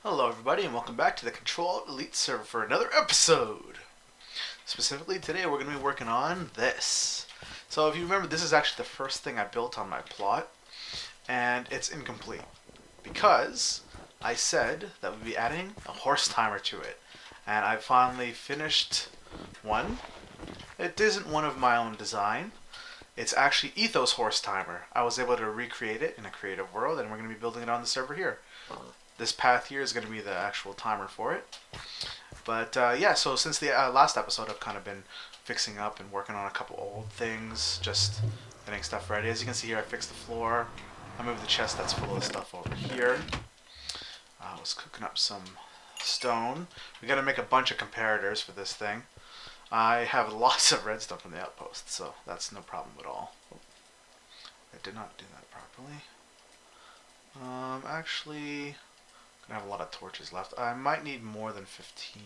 Hello everybody and welcome back to the Ctrl Elite server for another episode. Specifically today we're going to be working on this. So if you remember, this is actually the first thing I built on my plot, and it's incomplete because I said that we'd be adding a horse timer to it, and I finally finished one. It isn't one of my own design. It's actually Ethos horse timer. I was able to recreate it in a creative world, and we're going to be building it on the server here. This path here is going to be the actual timer for it. But yeah, so since the last episode, I've kind of been fixing up and working on a couple old things, just getting stuff ready. As you can see here, I fixed the floor. I moved the chest that's full of stuff over here. I was cooking up some stone. We got to make a bunch of comparators for this thing. I have lots of redstone from the outpost, so that's no problem at all. Oh, I did not do that properly. Actually, I have a lot of torches left. I might need more than 15.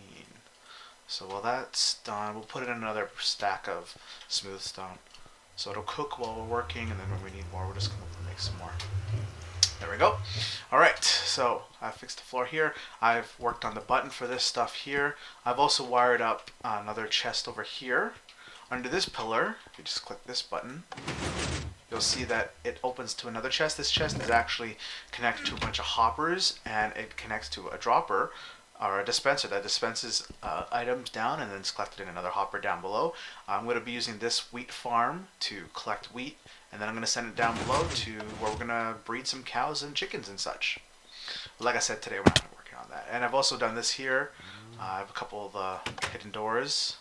So while that's done, we'll put in another stack of smooth stone. So it'll cook while we're working, and then when we need more, we're just going to make some more. There we go. Alright, so I fixed the floor here. I've worked on the button for this stuff here. I've also wired up another chest over here. Under this pillar, if you just click this button, you'll see that it opens to another chest. This chest is actually connected to a bunch of hoppers, and it connects to a dropper or a dispenser that dispenses items down and then it's collected in another hopper down below. I'm going to be using this wheat farm to collect wheat, and then I'm going to send it down below to where we're going to breed some cows and chickens and such. But like I said, today we're not going to be working on that. And I've also done this here. I have a couple of hidden doors.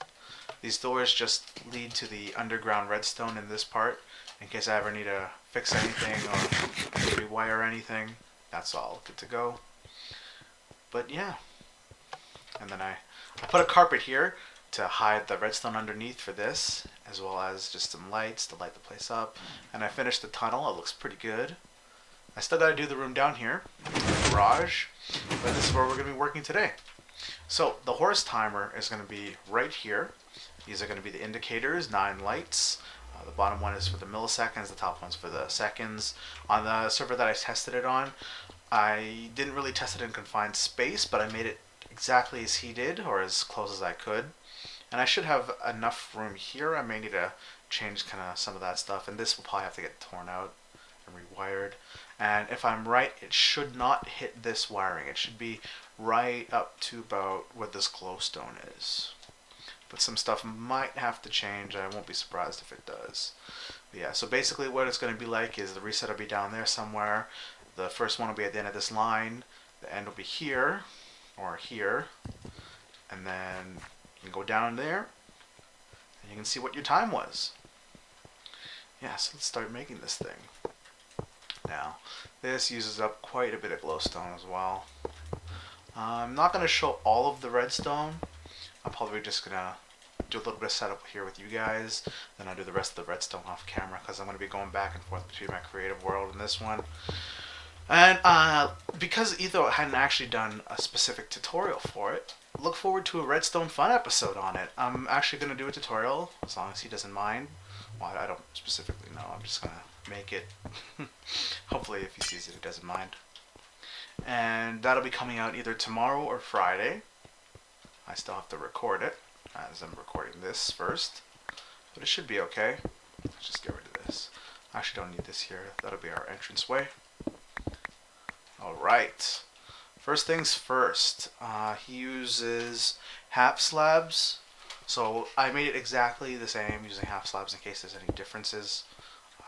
These doors just lead to the underground redstone in this part, in case I ever need to fix anything or rewire anything. That's all good to go. But yeah. And then I put a carpet here to hide the redstone underneath for this, as well as just some lights to light the place up. And I finished the tunnel. It looks pretty good. I still got to do the room down here, the garage, but this is where we're going to be working today. So the horse timer is going to be right here. These are going to be the indicators, 9 lights. The bottom one is for the milliseconds, the top one's for the seconds. On the server that I tested it on, I didn't really test it in confined space, but I made it exactly as he did, or as close as I could. And I should have enough room here. I may need to change kind of some of that stuff, and this will probably have to get torn out and rewired. And if I'm right, it should not hit this wiring. It should be right up to about where this glowstone is. But some stuff might have to change. I won't be surprised if it does. But yeah, so basically what it's going to be like is the reset will be down there somewhere. The first one will be at the end of this line. The end will be here, or here. And then you can go down there, and you can see what your time was. Yeah, so let's start making this thing. Now, this uses up quite a bit of glowstone as well. I'm not going to show all of the redstone. I'm probably just going to do a little bit of setup here with you guys. Then I'll do the rest of the redstone off camera, because I'm going to be going back and forth between my creative world and this one. And because Etho hadn't actually done a specific tutorial for it, look forward to a redstone fun episode on it. I'm actually going to do a tutorial, as long as he doesn't mind. Well, I don't specifically know. I'm just going to make it. Hopefully, if he sees it, he doesn't mind. And that'll be coming out either tomorrow or Friday. I still have to record it, as I'm recording this first. But it should be okay. Let's just get rid of this. I actually don't need this here. That'll be our entranceway. Alright. First things first. He uses half slabs. So I made it exactly the same using half slabs in case there's any differences.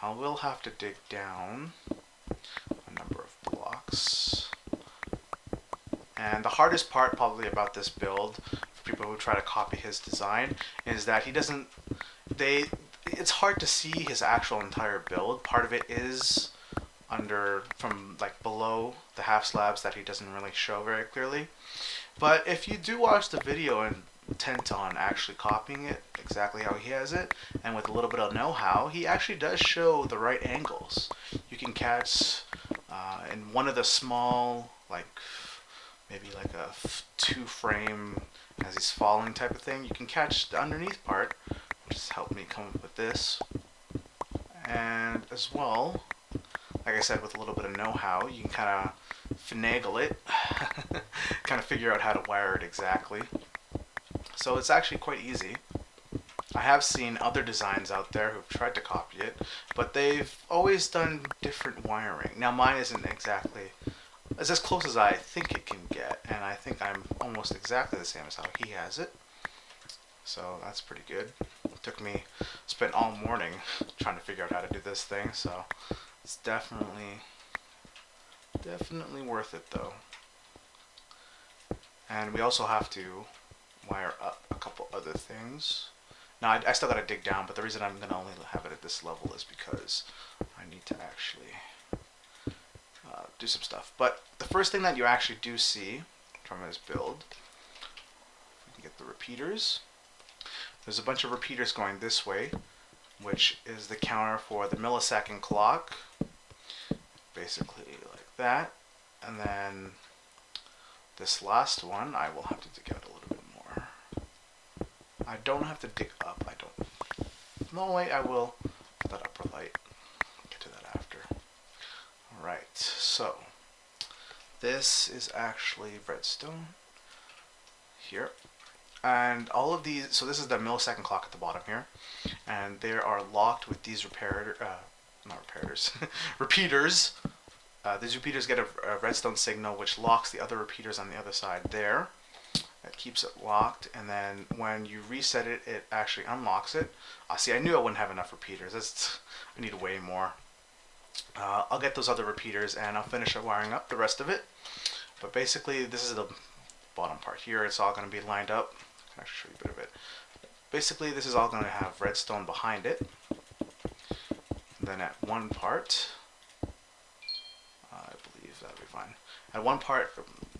I will have to dig down a number of blocks. And the hardest part probably about this build, for people who try to copy his design, is that he doesn't, it's hard to see his actual entire build. Part of it is from like below the half slabs that he doesn't really show very clearly. But if you do watch the video and intent on actually copying it exactly how he has it, and with a little bit of know-how, he actually does show the right angles. You can catch in one of the small, like maybe like a 2-frame as he's falling type of thing, you can catch the underneath part, which has helped me come up with this. And as well, like I said, with a little bit of know-how, you can kind of finagle it kind of figure out how to wire it exactly. So it's actually quite easy. I have seen other designs out there who've tried to copy it, but they've always done different wiring. Now mine isn't exactly, it's as close as I think it can get, and I think I'm almost exactly the same as how he has it. So that's pretty good. Spent all morning trying to figure out how to do this thing, so it's definitely worth it though. And we also have to wire up a couple other things. Now I still gotta dig down, but the reason I'm gonna only have it at this level is because I need to actually do some stuff. But the first thing that you actually do see from this build, you can get the repeaters. There's a bunch of repeaters going this way, which is the counter for the millisecond clock, basically like that. And then this last one, I will have to dig out a little bit more. I don't have to dig up, I don't. No, wait, I will put that upper light. Get to that after. Alright, so this is actually redstone here. And all of these, so this is the millisecond clock at the bottom here, and they are locked with these repeaters. These repeaters get a redstone signal which locks the other repeaters on the other side there. It keeps it locked, and then when you reset it, it actually unlocks it. See, I knew I wouldn't have enough repeaters. I need way more. I'll get those other repeaters and I'll finish wiring up the rest of it. But basically, this is the bottom part here. It's all going to be lined up. I can actually show you a bit of it. Basically, this is all going to have redstone behind it. And then at one part, I believe that'll be fine. At one part,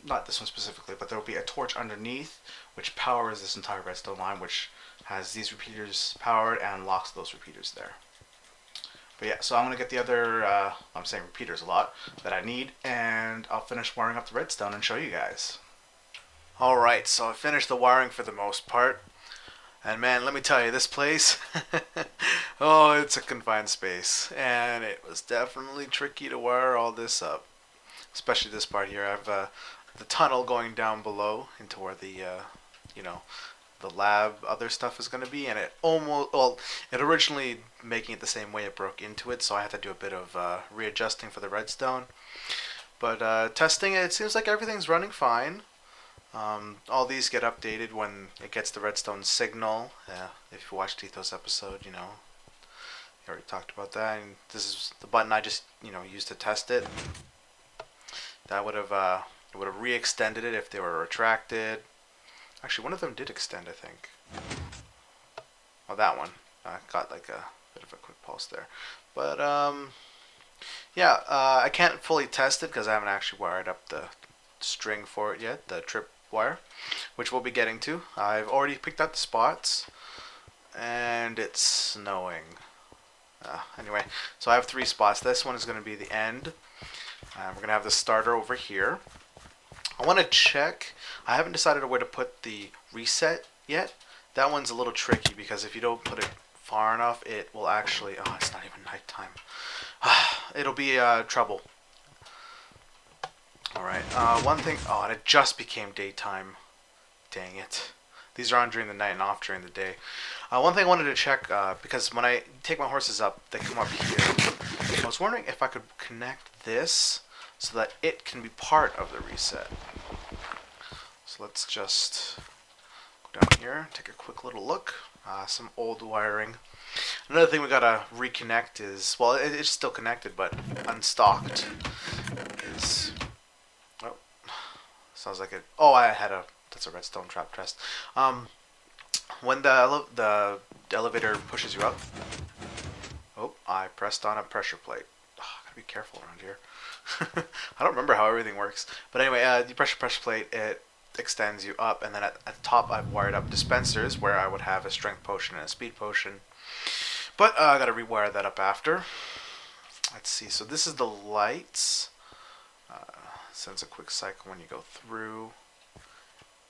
not this one specifically, but there will be a torch underneath which powers this entire redstone line, which has these repeaters powered and locks those repeaters there. But yeah, so I'm going to get the other, I'm saying repeaters a lot, that I need, and I'll finish wiring up the redstone and show you guys. Alright, so I finished the wiring for the most part. And man, let me tell you, this place, oh, it's a confined space. And it was definitely tricky to wire all this up. Especially this part here. I have the tunnel going down below into where the, the lab other stuff is going to be. And it originally making it the same way, it broke into it. So I had to do a bit of readjusting for the redstone. But testing it, it seems like everything's running fine. All these get updated when it gets the redstone signal. If you watched Etho's episode, you already talked about that. And this is the button I just, used to test it. That would have re-extended it if they were retracted. Actually, one of them did extend, I think. Oh, that one. Got like a bit of a quick pulse there. But, yeah, I can't fully test it because I haven't actually wired up the string for it yet, the trip wire, which we'll be getting to. I've already picked out the spots, and it's snowing. Anyway, so I have 3 spots. This one is going to be the end. We're going to have the starter over here. I want to check. I haven't decided where to put the reset yet. That one's a little tricky because if you don't put it far enough, it will actually... Oh, it's not even nighttime. It'll be trouble. Alright, one thing... Oh, and it just became daytime. Dang it. These are on during the night and off during the day. One thing I wanted to check, because when I take my horses up, they come up here. I was wondering if I could connect this so that it can be part of the reset. So let's just go down here, take a quick little look. Some old wiring. Another thing we gotta reconnect is, well, it's still connected, but unstocked is... Oh, sounds like it. Oh, I had a... That's a redstone trap chest. When the elevator pushes you up... Oh, I pressed on a pressure plate. Oh, gotta be careful around here. I don't remember how everything works. But anyway, you press your pressure plate, it extends you up, and then at the top I've wired up dispensers where I would have a strength potion and a speed potion. But I gotta rewire that up after. Let's see, so this is the lights. Sends a quick cycle when you go through.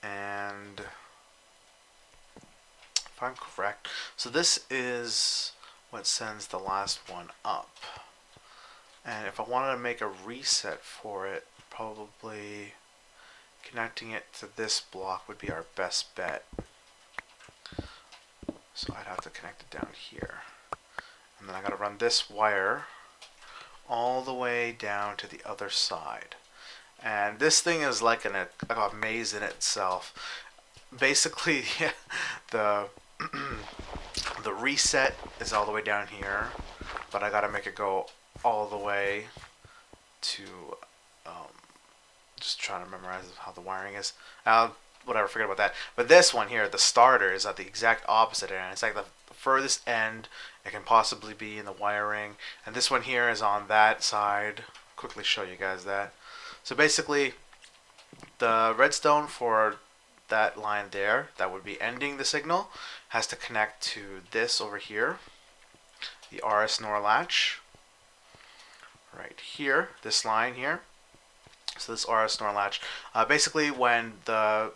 And if I'm correct, so this is what sends the last one up. And if I wanted to make a reset for it, probably can connecting it to this block would be our best bet. So I'd have to connect it down here. And then I gotta run this wire all the way down to the other side. And this thing is like a maze in itself. Basically, the the reset is all the way down here, but I gotta make it go all the way to just trying to memorize how the wiring is. Whatever, forget about that. But this one here, the starter, is at the exact opposite end. It's like the furthest end it can possibly be in the wiring. And this one here is on that side. Quickly show you guys that. So basically, the redstone for that line there, that would be ending the signal, has to connect to this over here, the RS NOR latch, right here, this line here. So this RS NOR latch, basically when the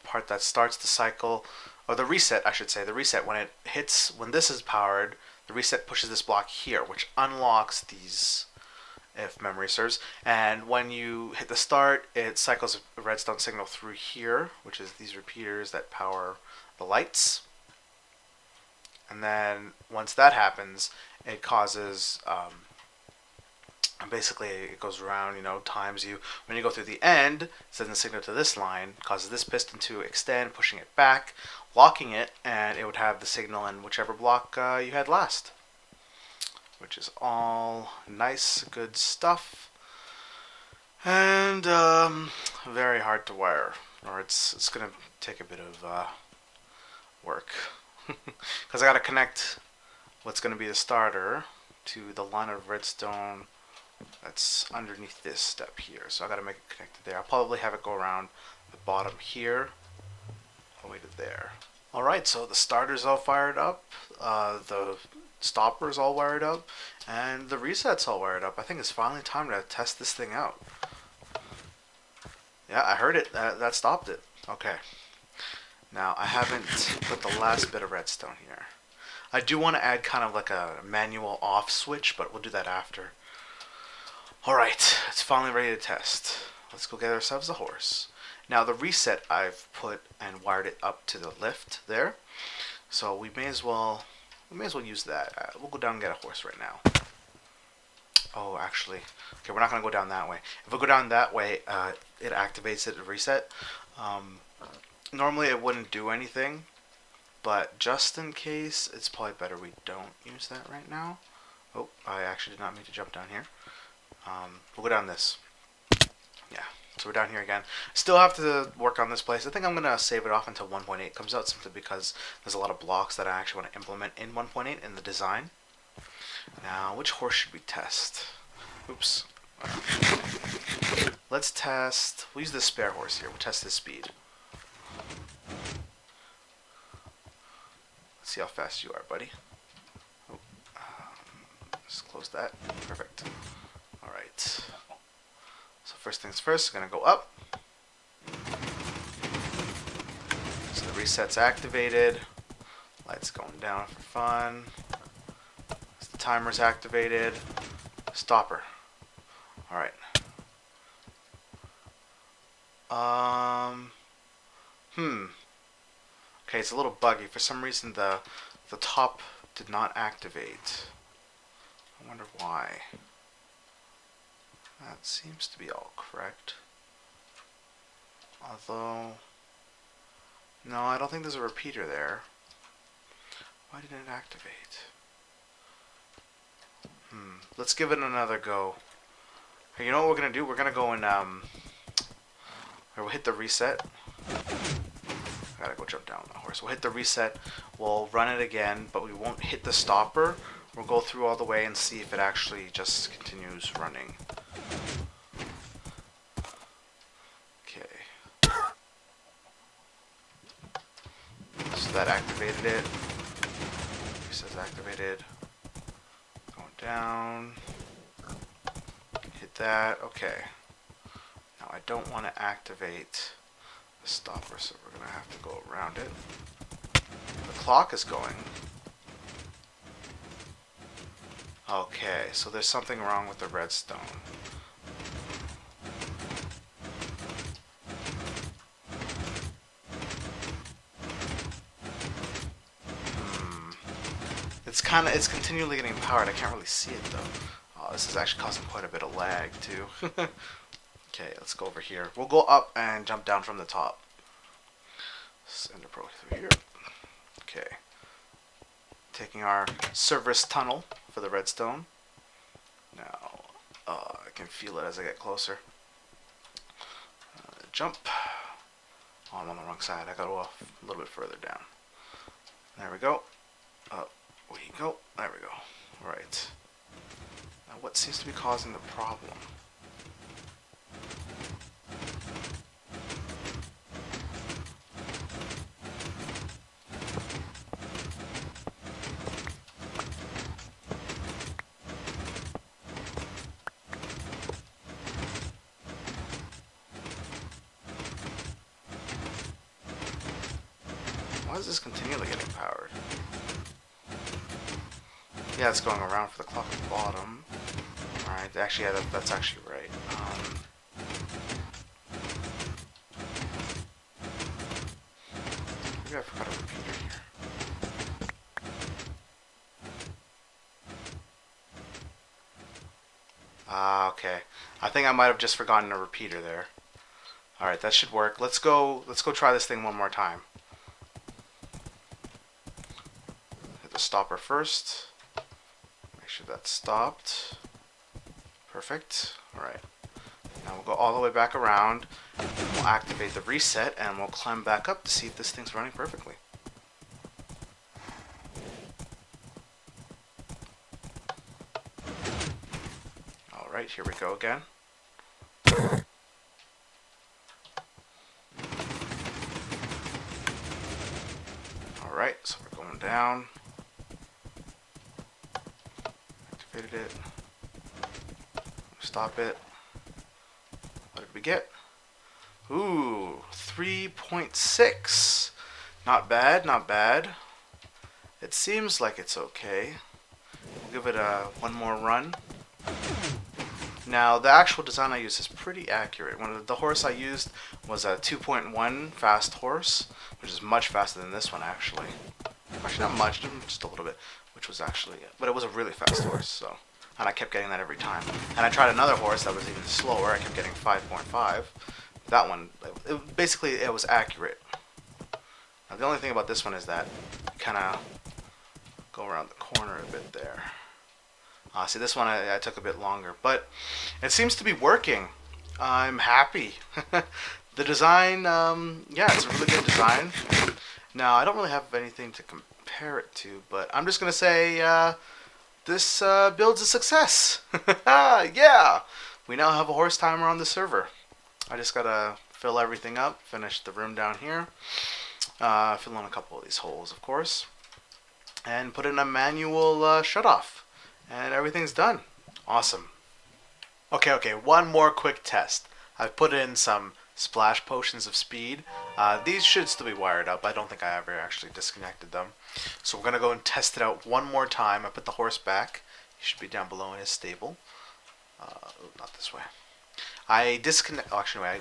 part that starts the cycle, or the reset, I should say, the reset, when it hits, when this is powered, the reset pushes this block here, which unlocks these, if memory serves. And when you hit the start, it cycles a redstone signal through here, which is these repeaters that power the lights. And then once that happens, it causes, basically it goes around, you know, times you. When you go through the end, it sends a signal to this line, causes this piston to extend, pushing it back, locking it, and it would have the signal in whichever block you had last. Which is all nice, good stuff, and very hard to wire, or it's gonna take a bit of work, because I gotta connect what's gonna be the starter to the line of redstone that's underneath this step here. So I gotta make it connected there. I'll probably have it go around the bottom here, all the way to there. All right, so the starter's all fired up. The stopper's all wired up, and the reset's all wired up. I think it's finally time to test this thing out. Yeah, I heard it. That stopped it. Okay. Now, I haven't put the last bit of redstone here. I do want to add kind of like a manual off switch, but we'll do that after. Alright, it's finally ready to test. Let's go get ourselves a horse. Now, the reset I've put and wired it up to the lift there, so we may as well use that. We'll go down and get a horse right now. Oh, actually, okay, we're not going to go down that way. If we go down that way, it activates it at reset. Normally it wouldn't do anything, but just in case, it's probably better we don't use that right now. Oh, I actually did not mean to jump down here. We'll go down this. Yeah, so we're down here again. Still have to work on this place. I think I'm going to save it off until 1.8 comes out, simply because there's a lot of blocks that I actually want to implement in 1.8 in the design. Now, which horse should we test? Oops. Let's test, we'll use the spare horse here. We'll test his speed. Let's see how fast you are, buddy. Oh, just close that. Perfect. Alright. So first things first, I'm going to go up. So the reset's activated. Lights going down for fun. So the timer's activated. Stopper. Alright. Okay, it's a little buggy. For some reason the top did not activate. I wonder why. That seems to be all correct. Although, no, I don't think there's a repeater there. Why didn't it activate? Let's give it another go. Hey, you know what we're gonna do? We're gonna go and we'll hit the reset. I gotta go jump down the horse. We'll hit the reset. We'll run it again, but we won't hit the stopper. We'll go through all the way and see if it actually just continues running. Okay. So that activated it. Reset's activated. Going down. Hit that. Okay. Now I don't want to activate the stopper, so we're going to have to go around it. The clock is going. Okay, so there's something wrong with the redstone. it's continually getting powered. I can't really see it though. Oh, this is actually causing quite a bit of lag too. Okay, let's go over here. We'll go up and jump down from the top. Send a pro through here. Okay. Taking our service tunnel for the redstone. Now, I can feel it as I get closer. Jump. Oh, I'm on the wrong side. I gotta go a little bit further down. There we go. Up we go. There we go. Right. Now, what seems to be causing the problem? Why is this continually getting powered? Yeah, it's going around for the clock at the bottom. Alright, actually, yeah, that's actually right. Maybe I forgot a repeater here. Ah, okay. I think I might have just forgotten a repeater there. Alright, that should work. Let's go try this thing one more time. Hit the stopper first. Make sure that's stopped. Perfect. Alright. Now we'll go all the way back around. And we'll activate the reset and we'll climb back up to see if this thing's running perfectly. Alright, here we go again. Alright, so we're going down. Activated it. Stop it. What did we get? Ooh, 3.6. Not bad, not bad. It seems like it's okay. We'll give it one more run. Now, the actual design I used is pretty accurate. The horse I used was a 2.1 fast horse, which is much faster than this one, actually. Actually, not much, just a little bit, which was actually, but it was a really fast horse, so. And I kept getting that every time. And I tried another horse that was even slower. I kept getting 5.5. That one, basically, it was accurate. Now, the only thing about this one is that you kind of go around the corner a bit there. See, this one I took a bit longer, but it seems to be working. I'm happy. The design, yeah, it's a really good design. Now, I don't really have anything to compare it to, but I'm just going to say this build's a success. Yeah! We now have a horse timer on the server. I just got to fill everything up, finish the room down here, fill in a couple of these holes, of course, and put in a manual shutoff. And everything's done. Awesome. Okay, one more quick test. I've put in some splash potions of speed. These should still be wired up. I don't think I ever actually disconnected them. So we're going to go and test it out one more time. I put the horse back. He should be down below in his stable. Not this way. Actually,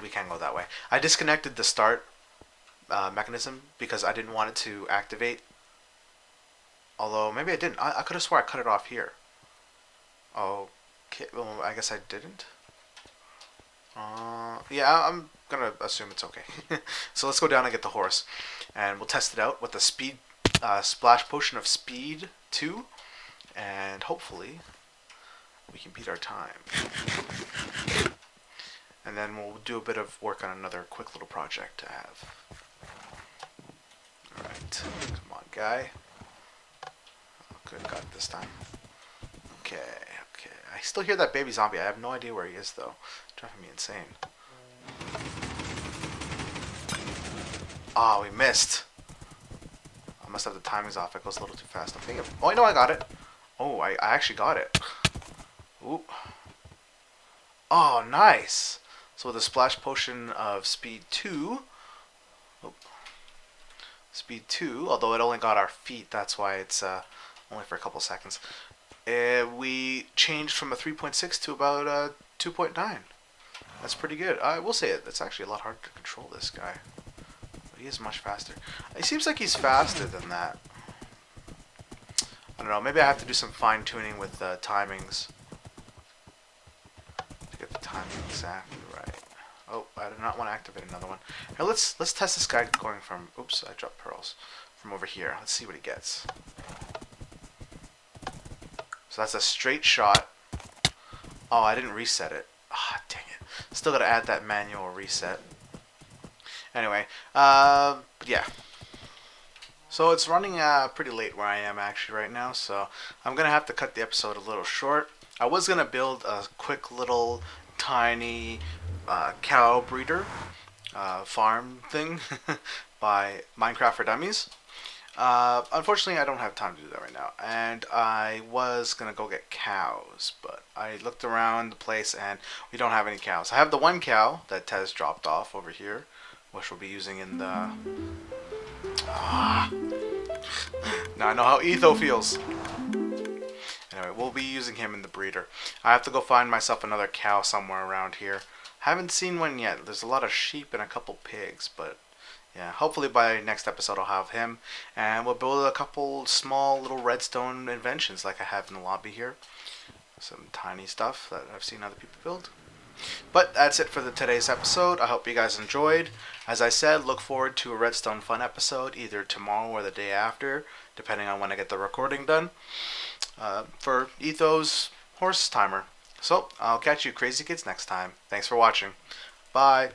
we can't go that way. I disconnected the start mechanism because I didn't want it to activate. Although, maybe I didn't. I could have swore I cut it off here. Okay, well, I guess I didn't. Yeah, I'm gonna assume it's okay. So let's go down and get the horse, and we'll test it out with the speed splash potion of speed 2, and hopefully we can beat our time. And then we'll do a bit of work on another quick little project to have. All right, come on, guy. Oh, good, got it this time. Okay. I still hear that baby zombie. I have no idea where he is, though. Driving me insane. Oh, we missed. I must have the timings off. It goes a little too fast. I think. Oh, I know I got it. Oh, I actually got it. Ooh. Oh, nice. So with a splash potion of speed 2. Oh. Speed 2. Although it only got our feet. That's why it's only for a couple seconds. We changed from a 3.6 to about 2.9. That's pretty good. I will say it's actually a lot harder to control this guy. But he is much faster. It seems like he's faster than that. I don't know, maybe I have to do some fine tuning with the timings to get the timing exactly right. Oh, I do not want to activate another one. Here, let's test this guy going from. Oops, I dropped pearls from over here. Let's see what he gets. So that's a straight shot. Oh, I didn't reset it. Ah, dang it. Still gotta add that manual reset. Anyway, yeah. So it's running pretty late where I am actually right now, so I'm gonna have to cut the episode a little short. I was gonna build a quick little tiny cow breeder farm thing by Minecraft for Dummies. Unfortunately, I don't have time to do that right now, and I was gonna go get cows, but I looked around the place and we don't have any cows. I have the one cow that Tez dropped off over here, which we'll be using in the. Now I know how Etho feels. Anyway, we'll be using him in the breeder. I have to go find myself another cow somewhere around here. Haven't seen one yet. There's a lot of sheep and a couple pigs, but yeah, hopefully by next episode I'll have him. And we'll build a couple small little redstone inventions like I have in the lobby here. Some tiny stuff that I've seen other people build. But that's it for today's episode. I hope you guys enjoyed. As I said, look forward to a Redstone Fun episode either tomorrow or the day after, depending on when I get the recording done, for Etho's horse timer. So, I'll catch you crazy kids next time. Thanks for watching. Bye.